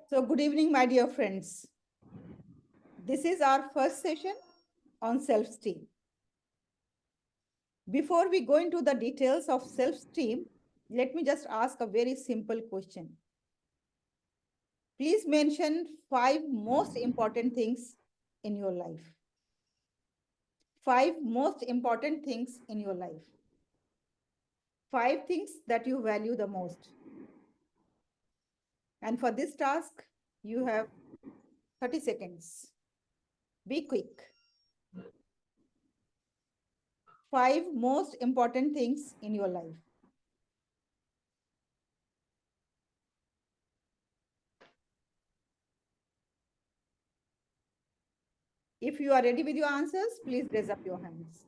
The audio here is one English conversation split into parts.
So good evening, my dear friends. This is our first session on self-esteem. Before we go into the details of self-esteem, let me just ask a very simple question. Please mention 5 most important things in your life. 5 most important things in your life. 5 things that you value the most. And for this task, you have 30 seconds. Be quick. 5 most important things in your life. If you are ready with your answers, please raise up your hands.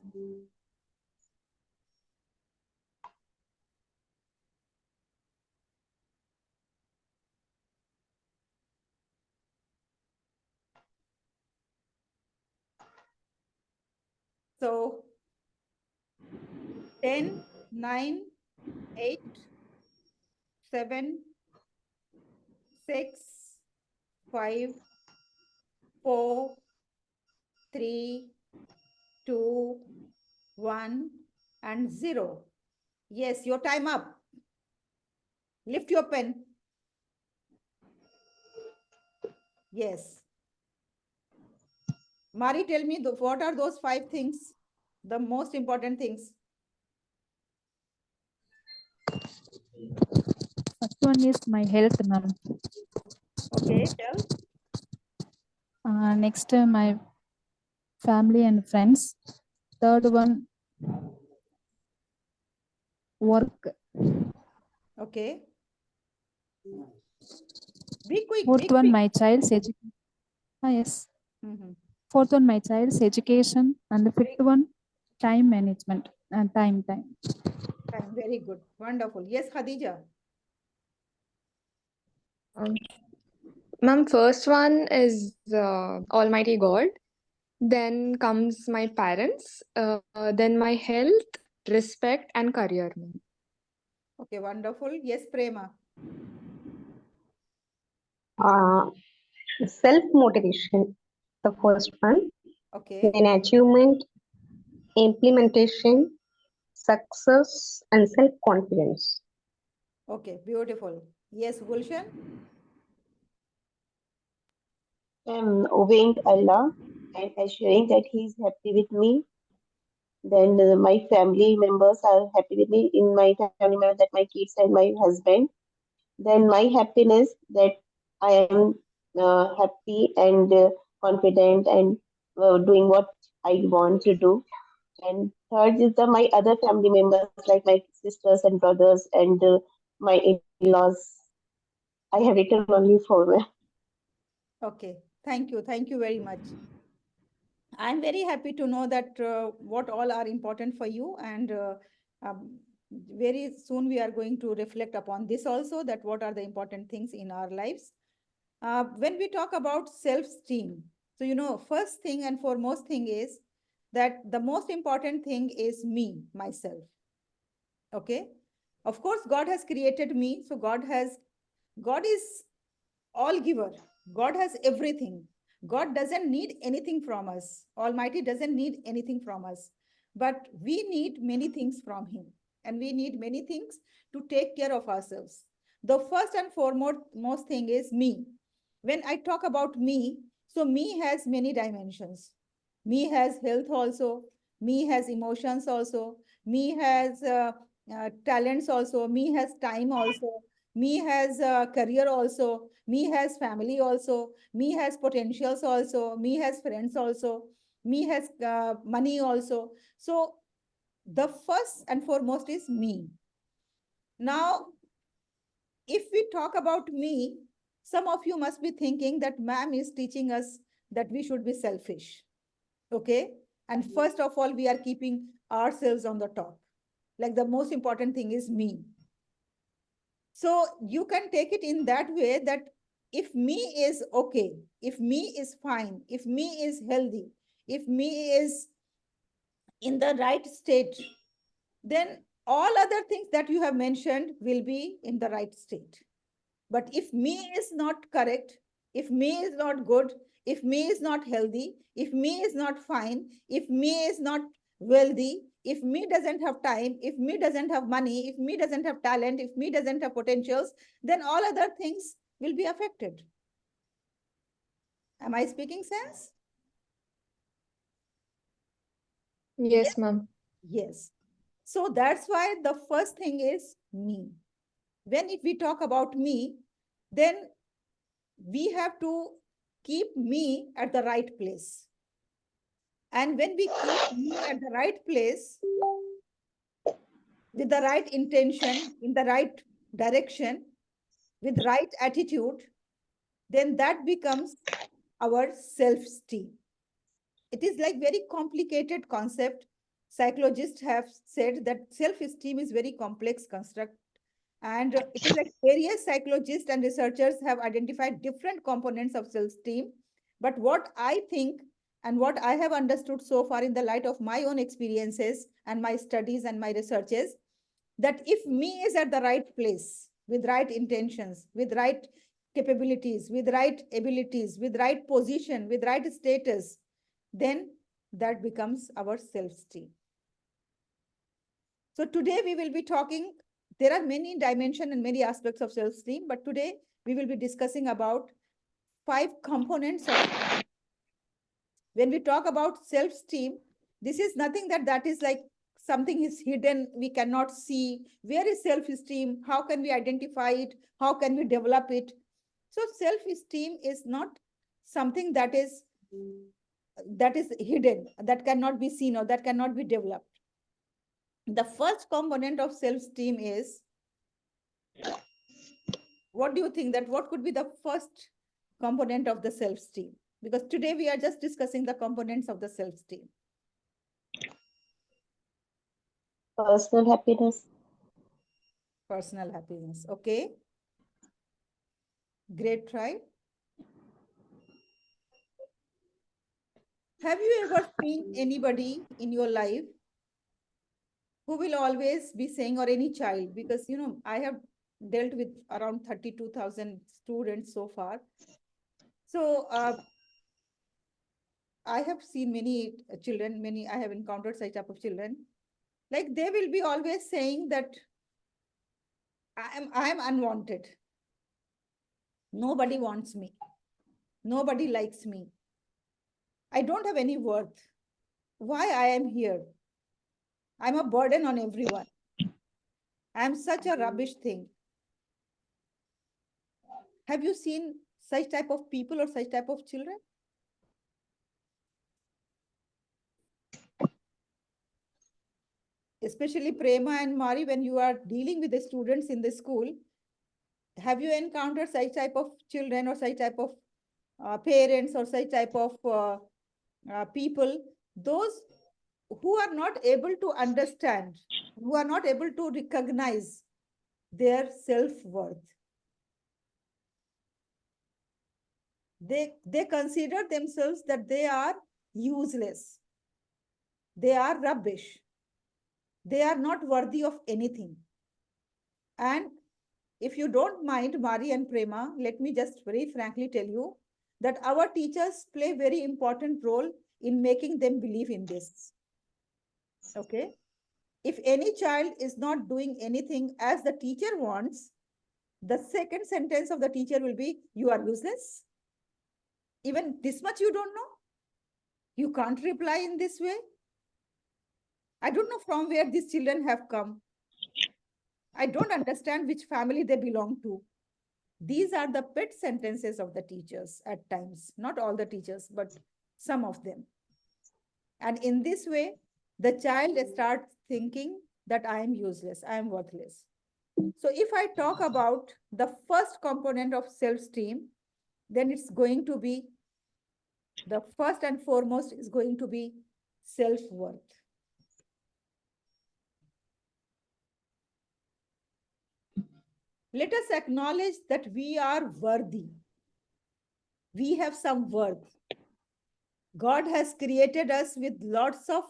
So 10, 9, 8, 7, 6, 5, 4, 3, 2, 1, and 0. Yes, your time up. Lift your pen. Yes. Mari, tell me, what are those 5 things? The most important things. First one is my health, ma'am. Okay, tell. Next, my family and friends. Third one, work. Okay. Be quick, Fourth be one, quick. my child's education. Yes. Mm-hmm. Fourth one, my child's education. And the fifth one, time management. Time. Fine, very good. Wonderful. Yes, Khadija. Um, Ma'am, first one is Almighty God. Then comes my parents. Then my health, respect, and career, ma'am. Okay, wonderful. Yes, Prema. Uh, Self-motivation, the first one. Okay. Then achievement, implementation, success, and self-confidence. Okay, beautiful. Yes, Gulshan. Obeying Allah and assuring that He is happy with me. Then my family members are happy with me. In my family members, that my kids and my husband. Then my happiness that I am happy and confident and doing what I want to do. And third is my other family members like my sisters and brothers and my in-laws. I have written only for them. Okay, thank you. Thank you very much. I'm very happy to know that what all are important for you. And very soon we are going to reflect upon this also, that what are the important things in our lives. When we talk about self-esteem, so, first thing and foremost thing is that the most important thing is me, myself. Okay. Of course, God has created me. So God is all giver. God has everything. God doesn't need anything from us. Almighty doesn't need anything from us. But we need many things from Him. And we need many things to take care of ourselves. The first and foremost thing is me. When I talk about me, so me has many dimensions. Me has health also. Me has emotions also. Me has talents also. Me has time also. Me has career also. Me has family also. Me has potentials also. Me has friends also. Me has money also. So the first and foremost is me. Now, if we talk about me, some of you must be thinking that ma'am is teaching us that we should be selfish. Okay. And first of all, we are keeping ourselves on the top. Like the most important thing is me. So you can take it in that way that if me is okay, if me is fine, if me is healthy, if me is in the right state, then all other things that you have mentioned will be in the right state. But if me is not correct, if me is not good, if me is not healthy, if me is not fine, if me is not wealthy, if me doesn't have time, if me doesn't have money, if me doesn't have talent, if me doesn't have potentials, then all other things will be affected. Am I speaking sense? Yes, ma'am. Yes. So that's why the first thing is me. When if we talk about me, then we have to keep me at the right place. And when we keep me at the right place, with the right intention, in the right direction, with right attitude, then that becomes our self-esteem. It is like very complicated concept. Psychologists have said that self-esteem is very complex construct. And it is like various psychologists and researchers have identified different components of self-esteem. But what I think and what I have understood so far in the light of my own experiences and my studies and my researches, that if me is at the right place, with right intentions, with right capabilities, with right abilities, with right position, with right status, then that becomes our self-esteem. So today we will be talking, there are many dimensions and many aspects of self-esteem, but today we will be discussing about 5 components of. When we talk about self-esteem, this is nothing that is like something is hidden, we cannot see. Where is self-esteem? How can we identify it? How can we develop it? So self-esteem is not something that is hidden, that cannot be seen or that cannot be developed. The first component of self-esteem is, what do you think that what could be the first component of the self-esteem? Because today we are just discussing the components of the self-esteem. Personal happiness. Personal happiness. Okay. Great try. Have you ever seen anybody in your life who will always be saying, or any child, because I have dealt with around 32,000 students so far. So I have seen many children, I have encountered such type of children. Like they will be always saying that I am unwanted. Nobody wants me. Nobody likes me. I don't have any worth. Why I am here? I'm a burden on everyone. I'm such a rubbish thing. Have you seen such type of people or such type of children? Especially Prema and Mari, when you are dealing with the students in the school, have you encountered such type of children or such type of parents or such type of people, those who are not able to understand, who are not able to recognize their self-worth? They consider themselves that they are useless. They are rubbish. They are not worthy of anything. And if you don't mind, Mari and Prema, let me just very frankly tell you that our teachers play very important role in making them believe in this. Okay? If any child is not doing anything as the teacher wants, the second sentence of the teacher will be, you are useless. Even this much you don't know? You can't reply in this way? I don't know from where these children have come. I don't understand which family they belong to. These are the pet sentences of the teachers at times. Not all the teachers, but some of them. And in this way, the child starts thinking that I am useless, I am worthless. So if I talk about the first component of self-esteem, then it's going to be, the first and foremost is going to be self-worth. Let us acknowledge that we are worthy. We have some worth. God has created us with lots of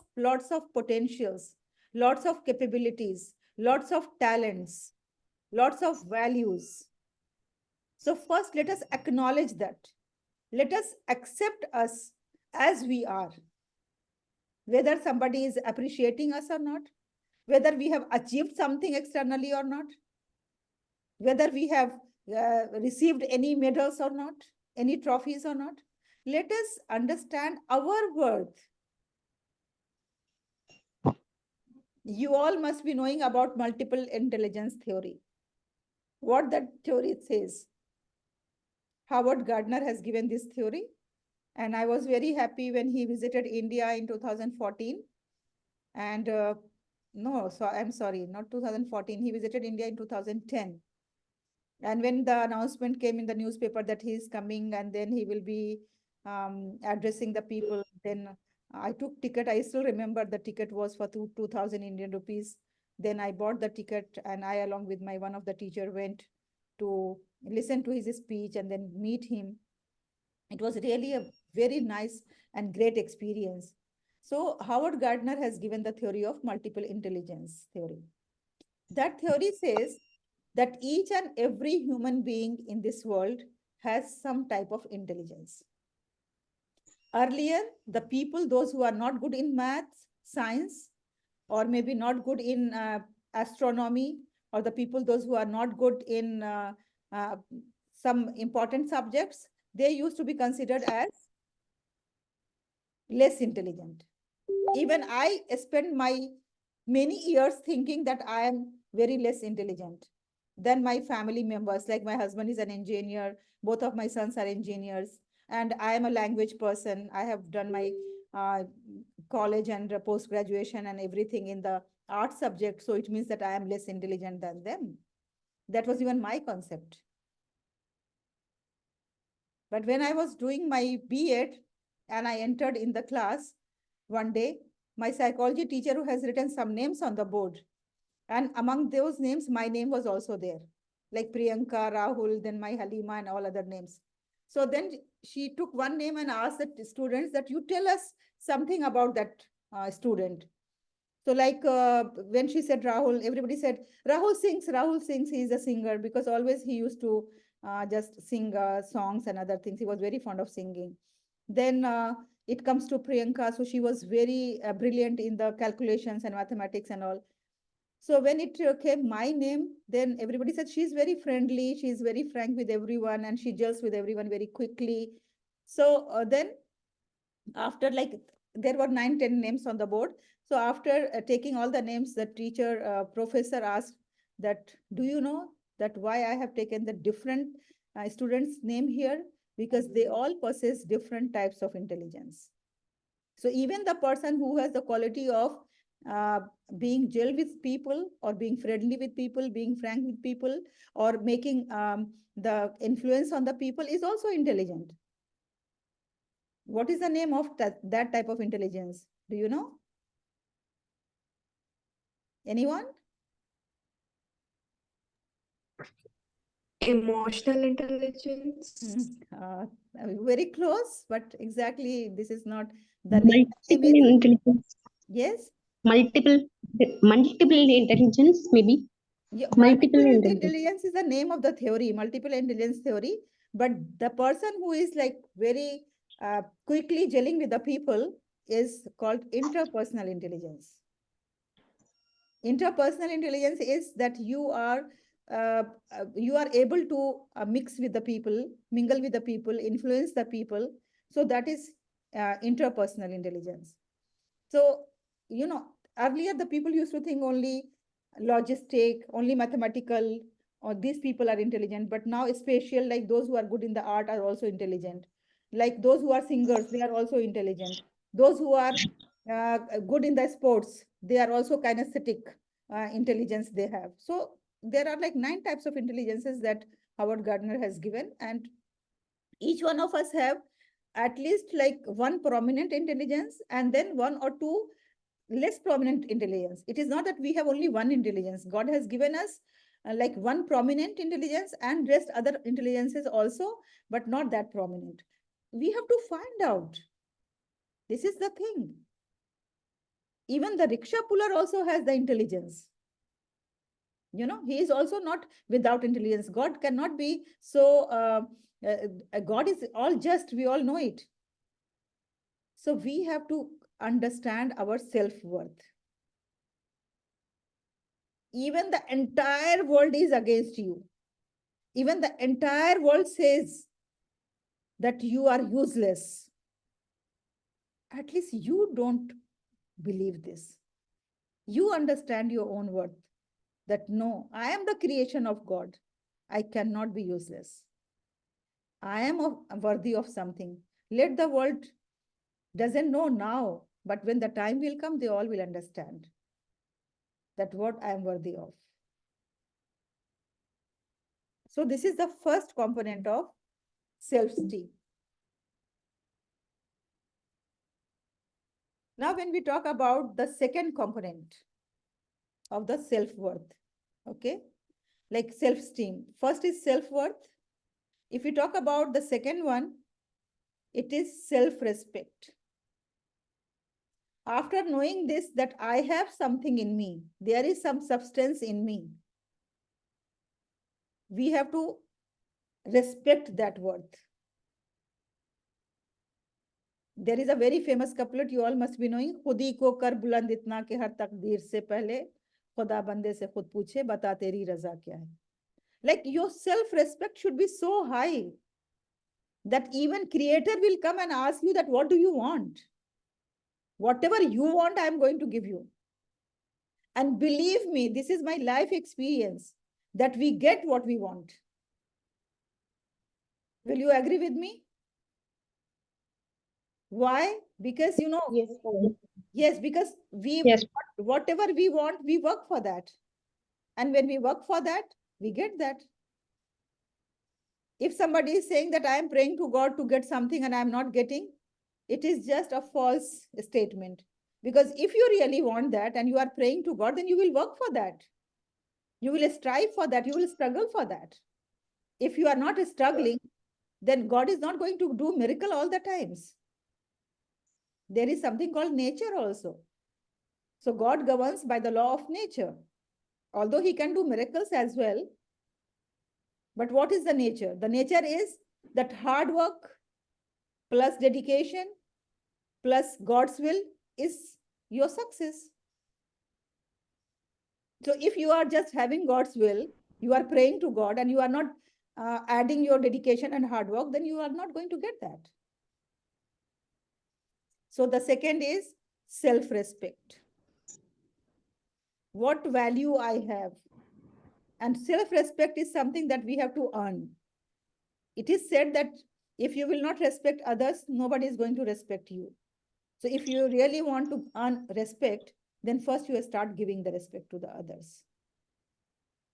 potentials, lots of capabilities, lots of talents, lots of values. So first, let us acknowledge that. Let us accept us as we are. Whether somebody is appreciating us or not, whether we have achieved something externally or not, whether we have received any medals or not, any trophies or not. Let us understand our worth. You all must be knowing about multiple intelligence theory. What that theory says. Howard Gardner has given this theory. And I was very happy when he visited India in 2014. And no, so I'm sorry, not 2014. He visited India in 2010. And when the announcement came in the newspaper that he is coming and then he will be addressing the people, then I took ticket. I still remember the ticket was for 2,000 Indian rupees. Then I bought the ticket and I, along with my one of the teacher, went to listen to his speech and then meet him. It was really a very nice and great experience. So Howard Gardner has given the theory of multiple intelligence theory. That theory says that each and every human being in this world has some type of intelligence. Earlier, the people, those who are not good in maths, science, or maybe not good in astronomy, or the people, those who are not good in uh, some important subjects, they used to be considered as less intelligent. Even I spent my many years thinking that I am very less intelligent than my family members. Like my husband is an engineer, both of my sons are engineers, and I am a language person. I have done my college and post graduation and everything in the art subject. So it means that I am less intelligent than them. That was even my concept. But when I was doing my B.Ed and I entered in the class one day, my psychology teacher who has written some names on the board, and among those names, my name was also there, like Priyanka, Rahul, then my Halima and all other names. So then she took one name and asked the students that you tell us something about that student. So like when she said Rahul, everybody said, Rahul sings, he is a singer, because always he used to just sing songs and other things. He was very fond of singing. Then it comes to Priyanka. So she was very brilliant in the calculations and mathematics and all. So when it came my name, then everybody said she's very friendly, she's very frank with everyone, and she gels with everyone very quickly. So then after like there were 9, 10 names on the board. So after taking all the names, the teacher, professor asked that, do you know that why I have taken the different students' name here? Because they all possess different types of intelligence. So even the person who has the quality of uh, being gel with people or being friendly with people, being frank with people, or making the influence on the people is also intelligent. What is the name of that type of intelligence? Do you know? Anyone? Emotional intelligence. Very close, but exactly this is not the name. The name Multiple is, intelligence. yes? Multiple, multiple intelligence, maybe. Yeah, Multiple multiple intelligence. intelligence is the name of the theory, multiple intelligence theory. But the person who is like very quickly gelling with the people is called interpersonal intelligence. Interpersonal intelligence is that you are able to mix with the people, mingle with the people, influence the people. So that is interpersonal intelligence. So, you know, earlier the people used to think only logistic, only mathematical, or these people are intelligent. But now spatial, like those who are good in the art are also intelligent. Like those who are singers, they are also intelligent. Those who are good in the sports, they are also kinesthetic intelligence they have. So there are like 9 types of intelligences that Howard Gardner has given, and each one of us have at least like one prominent intelligence and then one or two less prominent intelligence. It is not that we have only one intelligence. God has given us like one prominent intelligence and rest other intelligences also, but not that prominent. We have to find out. This is the thing. Even the rickshaw puller also has the intelligence. He is also not without intelligence. God cannot be so, God is all just, we all know it. So we have to understand our self-worth. Even the entire world is against you. Even the entire world says that you are useless. At least you don't believe this. You understand your own worth, that no, I am the creation of God. I cannot be useless. I am worthy of something. Let the world doesn't know now, but when the time will come, they all will understand that what I am worthy of. So this is the first component of self-esteem. Now, when we talk about the second component of the self-worth, okay, like self-esteem. First is self-worth. If we talk about the second one, it is self-respect. After knowing this, that I have something in me, there is some substance in me, we have to respect that worth. There is a very famous couplet you all must be knowing. खुदी को कर बुलंद इतना कि हर तकदीर से पहले खुदा बंदे से खुद पूछे बता तेरी रजा क्या है. Like your self-respect should be so high that even Creator will come and ask you that what do you want? Whatever you want, I am going to give you. And believe me, this is my life experience that we get what we want. Will you agree with me? Why? Because, Yes, ma'am. yes, because Yes. whatever we want, we work for that. And when we work for that, we get that. If somebody is saying that I am praying to God to get something and I am not getting, it is just a false statement. Because if you really want that and you are praying to God, then you will work for that. You will strive for that. You will struggle for that. If you are not struggling, then God is not going to do miracle all the times. There is something called nature also. So God governs by the law of nature. Although he can do miracles as well. But what is the nature? The nature is that hard work plus dedication plus God's will is your success. So if you are just having God's will, you are praying to God and you are not adding your dedication and hard work, then you are not going to get that. So the second is self-respect. What value I have. And self-respect is something that we have to earn. It is said that if you will not respect others, nobody is going to respect you. So if you really want to earn respect, then first you start giving the respect to the others.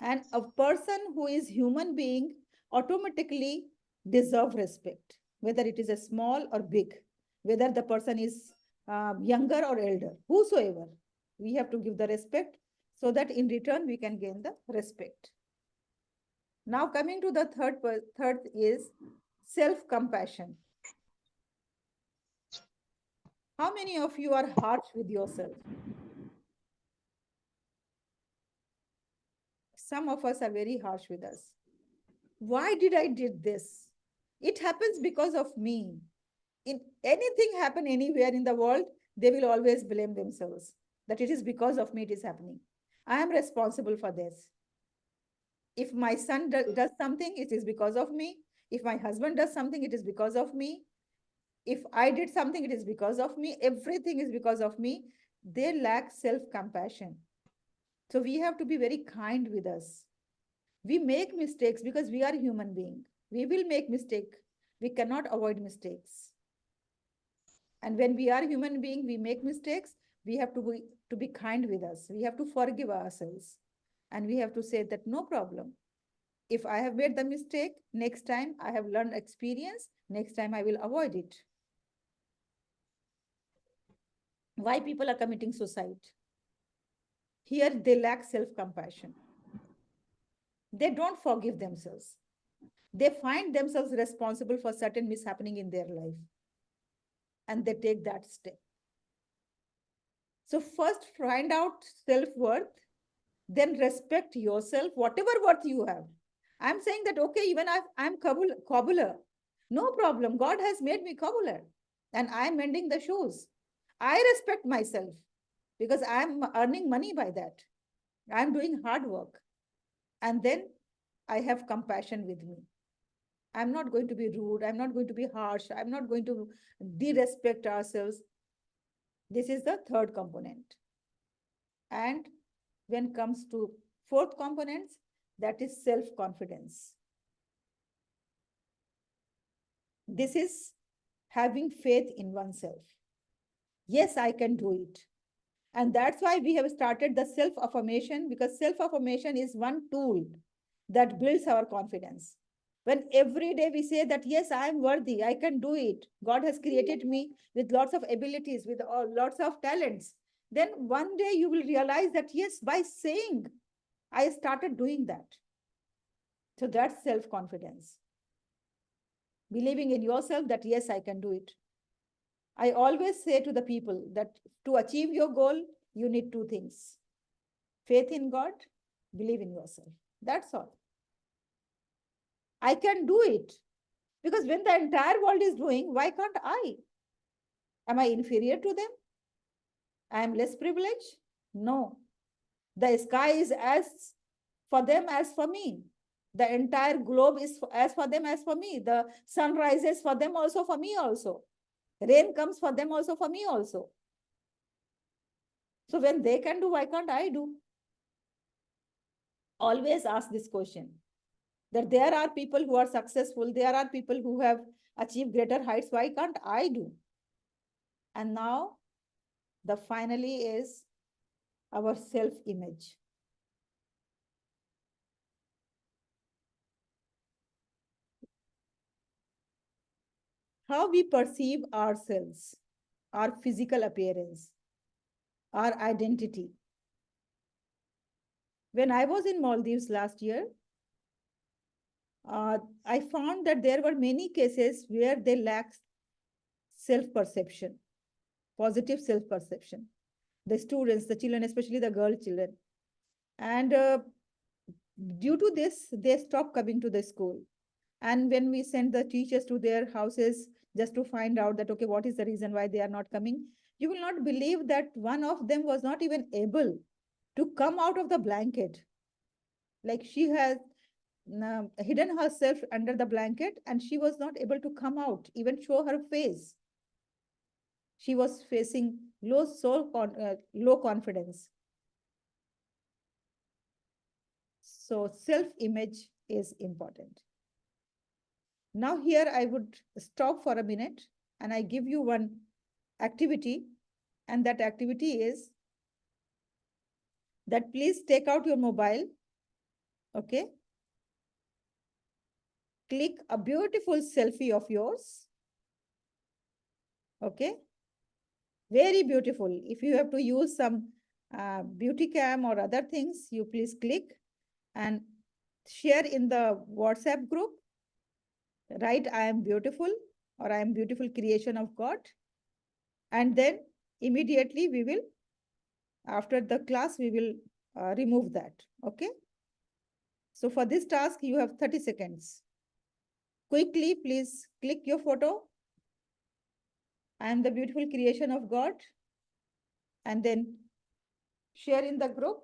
And a person who is human being automatically deserve respect, whether it is a small or big, whether the person is younger or elder, whosoever, we have to give the respect so that in return we can gain the respect. Now coming to the third is self-compassion. How many of you are harsh with yourself? Some of us are very harsh with us. Why did I did this? It happens because of me. In anything happen anywhere in the world, they will always blame themselves that it is because of me it is happening. I am responsible for this. If my son does something, it is because of me. If my husband does something, it is because of me. If I did something, it is because of me. Everything is because of me. They lack self-compassion. So we have to be very kind with us. We make mistakes because we are human beings. We will make mistake. We cannot avoid mistakes. And when we are human beings, we make mistakes. We have to be kind with us. We have to forgive ourselves. And we have to say that no problem. If I have made the mistake, next time I have learned experience, next time I will avoid it. Why people are committing suicide? Here they lack self-compassion. They don't forgive themselves. They find themselves responsible for certain mishappening in their life. And they take that step. So first find out self-worth, then respect yourself, whatever worth you have. I'm saying that, okay, even I'm cobbler, no problem. God has made me cobbler and I'm mending the shoes. I respect myself because I'm earning money by that. I'm doing hard work. And then I have compassion with me. I'm not going to be rude. I'm not going to be harsh. I'm not going to derespect ourselves. This is the third component. And when comes to fourth components, that is self-confidence. This is having faith in oneself. Yes, I can do it. And that's why we have started the self-affirmation, because self-affirmation is one tool that builds our confidence. When every day we say that, yes, I am worthy, I can do it. God has created me with lots of abilities, with lots of talents. Then one day you will realize that, yes, by saying, I started doing that. So that's self-confidence. Believing in yourself that, yes, I can do it. I always say to the people that to achieve your goal, you need two things: faith in God, believe in yourself. That's all. I can do it. Because when the entire world is doing, why can't I? Am I inferior to them? I am less privileged? No. The sky is as for them as for me. The entire globe is as for them as for me. The sun rises for them also, for me also. Rain comes for them also, for me also. So when they can do, why can't I do? Always ask this question. That there are people who are successful, there are people who have achieved greater heights, why can't I do? And now the finally is our self-image. How we perceive ourselves, our physical appearance, our identity. When I was in Maldives last year, I found that there were many cases where they lacked self-perception, positive self-perception. The students, the children, especially the girl children. And due to this, they stopped coming to the school. And when we sent the teachers to their houses just to find out that, okay, what is the reason why they are not coming? You will not believe that one of them was not even able to come out of the blanket. Like she has hidden herself under the blanket and she was not able to come out, even show her face. She was facing low confidence. So self-image is important. Now here I would stop for a minute and I give you one activity, and that activity is that please take out your mobile, okay? Click a beautiful selfie of yours, okay? Very beautiful. If you have to use some beauty cam or other things, you please click and share in the WhatsApp group. Write, I am beautiful, or I am beautiful creation of God. And then immediately we will, after the class, we will remove that, okay? So for this task, you have 30 seconds. Quickly, please click your photo. I am the beautiful creation of God. And then share in the group.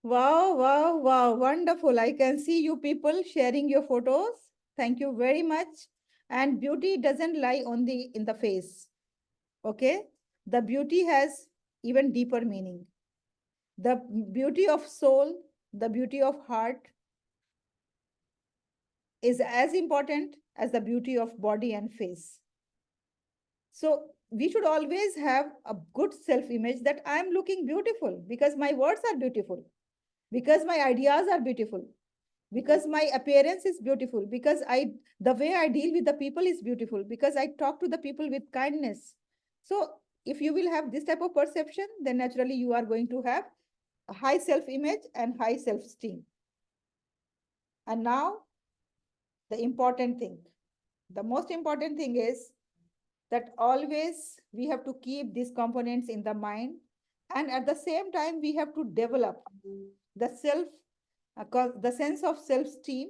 Wow, wow, wow. Wonderful. I can see you people sharing your photos. Thank you very much. And beauty doesn't lie only in the face. Okay? The beauty has even deeper meaning. The beauty of soul, the beauty of heart is as important as the beauty of body and face. So we should always have a good self-image that I am looking beautiful because my words are beautiful, because my ideas are beautiful, because my appearance is beautiful, because the way I deal with the people is beautiful, because I talk to the people with kindness. So if you will have this type of perception, then naturally you are going to have a high self-image and high self-esteem. And now the important thing, the most important thing is that always we have to keep these components in the mind, and at the same time we have to develop the the sense of self-esteem.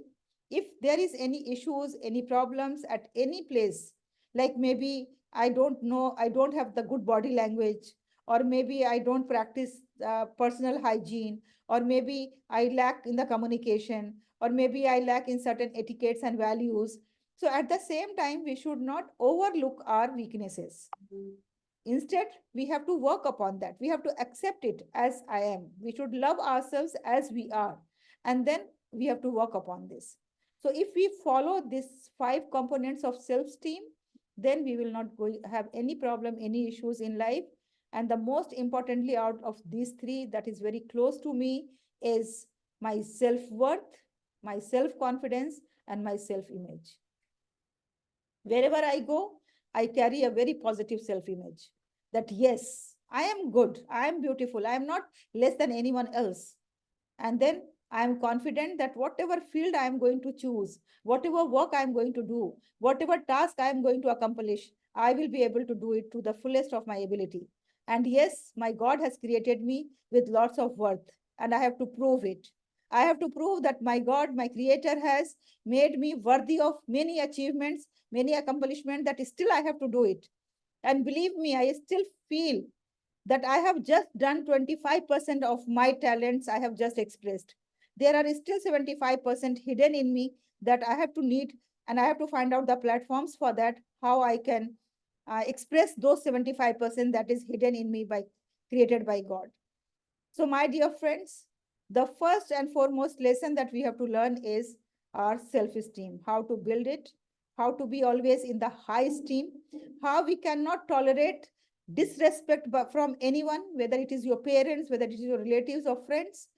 If there is any issues, any problems at any place, like maybe I don't know, I don't have the good body language, or maybe I don't practice personal hygiene, or maybe I lack in the communication, or maybe I lack in certain etiquettes and values. So at the same time, we should not overlook our weaknesses. Instead, we have to work upon that. We have to accept it as I am. We should love ourselves as we are. And then we have to work upon this. So if we follow these 5 components of self-esteem, then we will not have any problem, any issues in life. And the most importantly, out of these 3, that is very close to me, is my self-worth, my self-confidence, and my self-image. Wherever I go, I carry a very positive self-image that yes, I am good, I am beautiful, I am not less than anyone else. And then I am confident that whatever field I am going to choose, whatever work I am going to do, whatever task I am going to accomplish, I will be able to do it to the fullest of my ability. And yes, my God has created me with lots of worth, and I have to prove it. I have to prove that my God, my Creator, has made me worthy of many achievements, many accomplishments, that still I have to do it. And believe me, I still feel that I have just done 25% of my talents I have just expressed. There are still 75% hidden in me that I have to need, and I have to find out the platforms for that, how I can express those 75% that is hidden in me by created by God. So my dear friends, the first and foremost lesson that we have to learn is our self-esteem, how to build it, how to be always in the high esteem, how we cannot tolerate disrespect from anyone, whether it is your parents, whether it is your relatives or friends.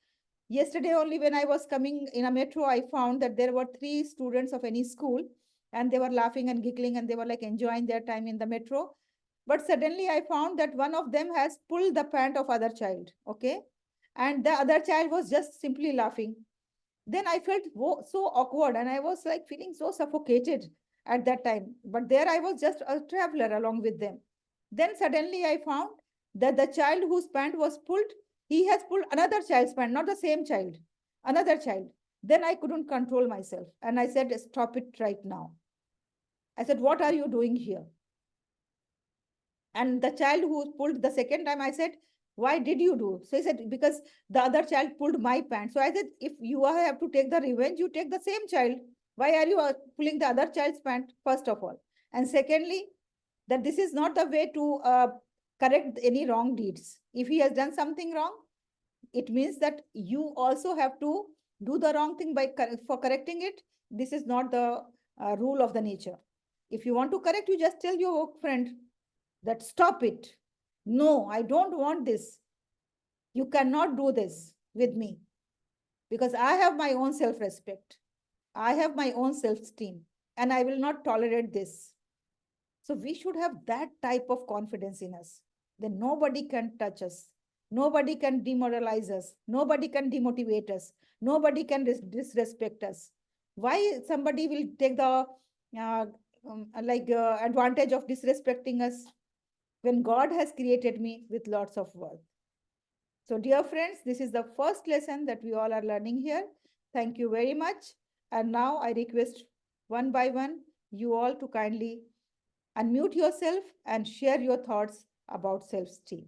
Yesterday only when I was coming in a metro, I found that there were 3 students of any school, and they were laughing and giggling, and they were like enjoying their time in the metro. But suddenly I found that one of them has pulled the pant of other child, okay? And the other child was just simply laughing. Then I felt so awkward, and I was like feeling so suffocated at that time. But there I was just a traveler along with them. Then suddenly I found that the child whose pant was pulled, he has pulled another child's pant, not the same child, another child. Then I couldn't control myself, and I said, stop it right now. I said, what are you doing here? And the child who pulled the second time, I said, why did you do? So he said, because the other child pulled my pants. So I said, if you have to take the revenge, you take the same child. Why are you pulling the other child's pant, first of all? And secondly, that this is not the way to correct any wrong deeds. If he has done something wrong, it means that you also have to do the wrong thing for correcting it. This is not the rule of the nature. If you want to correct, you just tell your friend, that stop it. No, I don't want this. You cannot do this with me because I have my own self-respect. I have my own self-esteem, and I will not tolerate this. So we should have that type of confidence in us. Then nobody can touch us. Nobody can demoralize us. Nobody can demotivate us. Nobody can disrespect us. Why somebody will take the advantage of disrespecting us when God has created me with lots of worth? So dear friends, this is the first lesson that we all are learning here. Thank you very much. And now I request one by one you all to kindly unmute yourself and share your thoughts about self-esteem.